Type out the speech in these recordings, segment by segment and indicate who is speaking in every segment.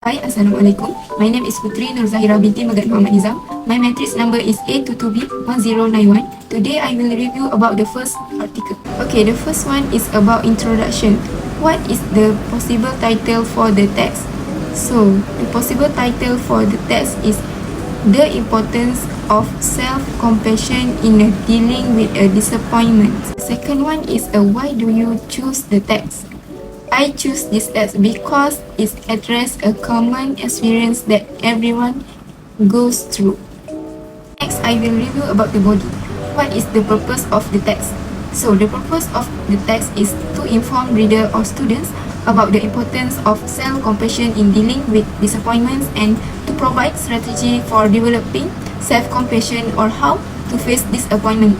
Speaker 1: Hi, Assalamualaikum. My name is Puteri Zahirah Binti Megat Mohamad Nezam. My matrix number is A22B1091. Today I will review about the first article. Okay, the first one is about introduction. What is the possible title for the text? So, the possible title for the text is The Importance of Self-Compassion in Dealing with a Disappointment. The second one is why do you choose the text? I choose this text because it addresses a common experience that everyone goes through. Next, I will review about the body. What is the purpose of the text? So, the purpose of the text is to inform reader or students about the importance of self-compassion in dealing with disappointments and to provide strategy for developing self-compassion or how to face disappointment.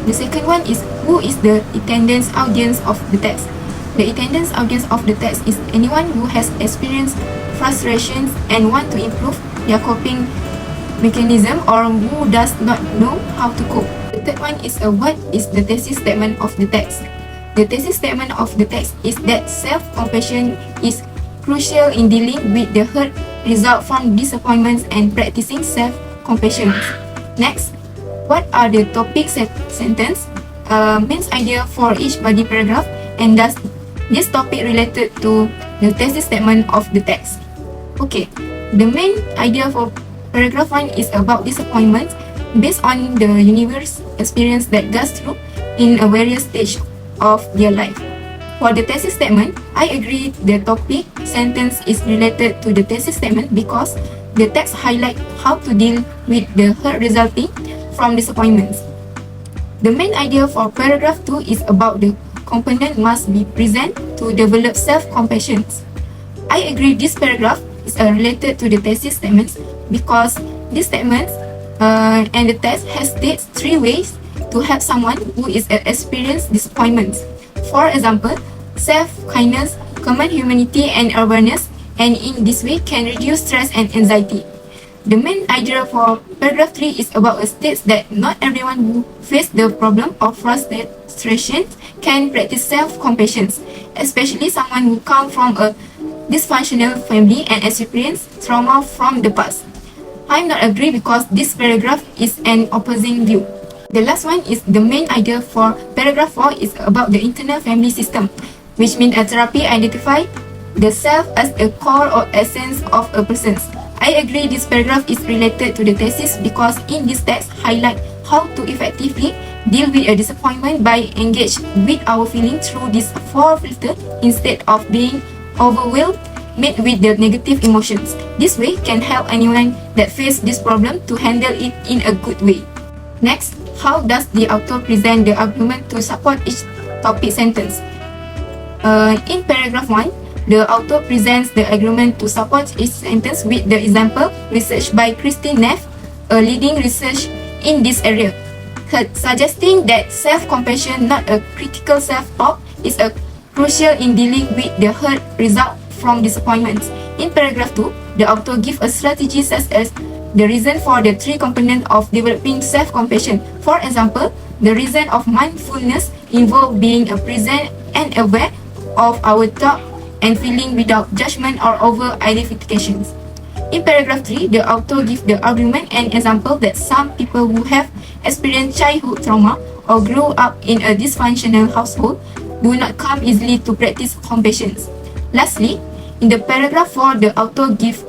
Speaker 1: The second one is who is the intended audience of the text? The intended audience of the text is anyone who has experienced frustrations and want to improve their coping mechanism or who does not know how to cope. The third one is what is the thesis statement of the text? The thesis statement of the text is that self-compassion is crucial in dealing with the hurt result from disappointments and practicing self-compassion. Next, what are the topic sentence, main idea for each body paragraph, and does this topic related to the thesis statement of the text? Okay, the main idea for paragraph 1 is about disappointment based on the universe experience that goes through in a various stage of their life. For the thesis statement, I agree the topic sentence is related to the thesis statement because the text highlight how to deal with the hurt resulting from disappointments. The main idea for paragraph 2 is about the component must be present to develop self-compassion. I agree this paragraph is related to the thesis statements because this statements and the text has states 3 ways to help someone who is experienced disappointments. For example, self-kindness, common humanity and awareness, and in this way can reduce stress and anxiety. The main idea for paragraph 3 is about states that not everyone who face the problem of frustration can practice self-compassion, especially someone who comes from a dysfunctional family and experience trauma from the past. I am not agree because this paragraph is an opposing view. The last one is the main idea for paragraph 4 is about the internal family system, which means a therapy identify the self as a core or essence of a person. I agree this paragraph is related to the thesis because in this text highlight how to effectively deal with a disappointment by engage with our feeling through these 4 filters instead of being overwhelmed with the negative emotions. This way can help anyone that face this problem to handle it in a good way. Next, how does the author present the argument to support each topic sentence? In paragraph 1, the author presents the argument to support each sentence with the example research by Christine Neff, a leading researcher in this area, suggesting that self-compassion, not a critical self-talk, is crucial in dealing with the hurt result from disappointments. In paragraph 2, the author gives a strategy such as the reason for the 3 components of developing self-compassion. For example, the reason of mindfulness involves being present and aware of our thought and feeling without judgment or over-identifications. In paragraph 3, the author gives the argument and example that some people who have experienced childhood trauma or grew up in a dysfunctional household do not come easily to practice compassion. Lastly, in the paragraph 4, the author gives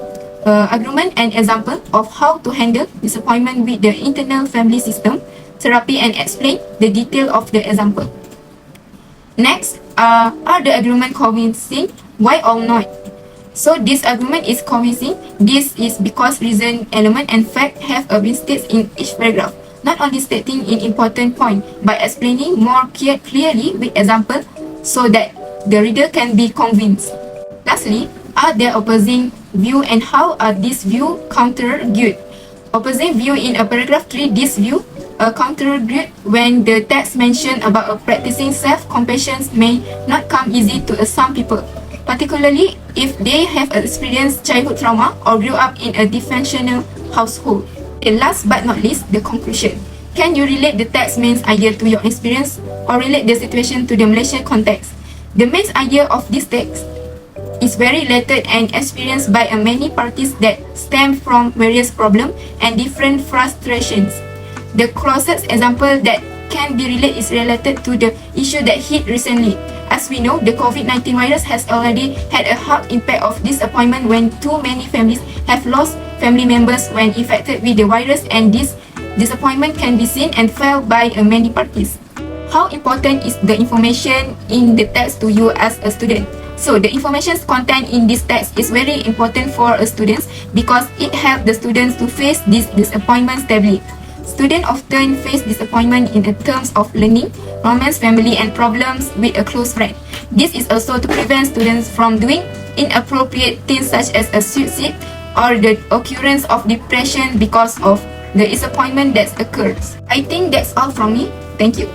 Speaker 1: argument and example of how to handle disappointment with the internal family system, therapy, and explain the detail of the example. Next, are the argument convincing? Why or not? So this argument is convincing. This is because reason, element, and fact have been stated in each paragraph, not only stating an important point, by explaining more clearly with example so that the reader can be convinced. Lastly, are there opposing view and how are these view counter-argued? Opposing view in paragraph 3, this view counter-argued when the text mentioned about practicing self-compassion may not come easy to some people, particularly if they have experienced childhood trauma or grew up in a dysfunctional household. And last but not least, the conclusion. Can you relate the text main idea to your experience or relate the situation to the Malaysian context? The main idea of this text is very related and experienced by many parties that stem from various problems and different frustrations. The closest example that can be related to the issue that hit recently. As we know, the COVID-19 virus has already had a hard impact of disappointment when too many families have lost family members when infected with the virus, and this disappointment can be seen and felt by many parties. How important is the information in the text to you as a student? So the information content in this text is very important for students because it helps the students to face this disappointment stably. Students often face disappointment in terms of learning, romance, family, and problems with a close friend. This is also to prevent students from doing inappropriate things such as a suicide or the occurrence of depression because of the disappointment that occurs. I think that's all from me. Thank you.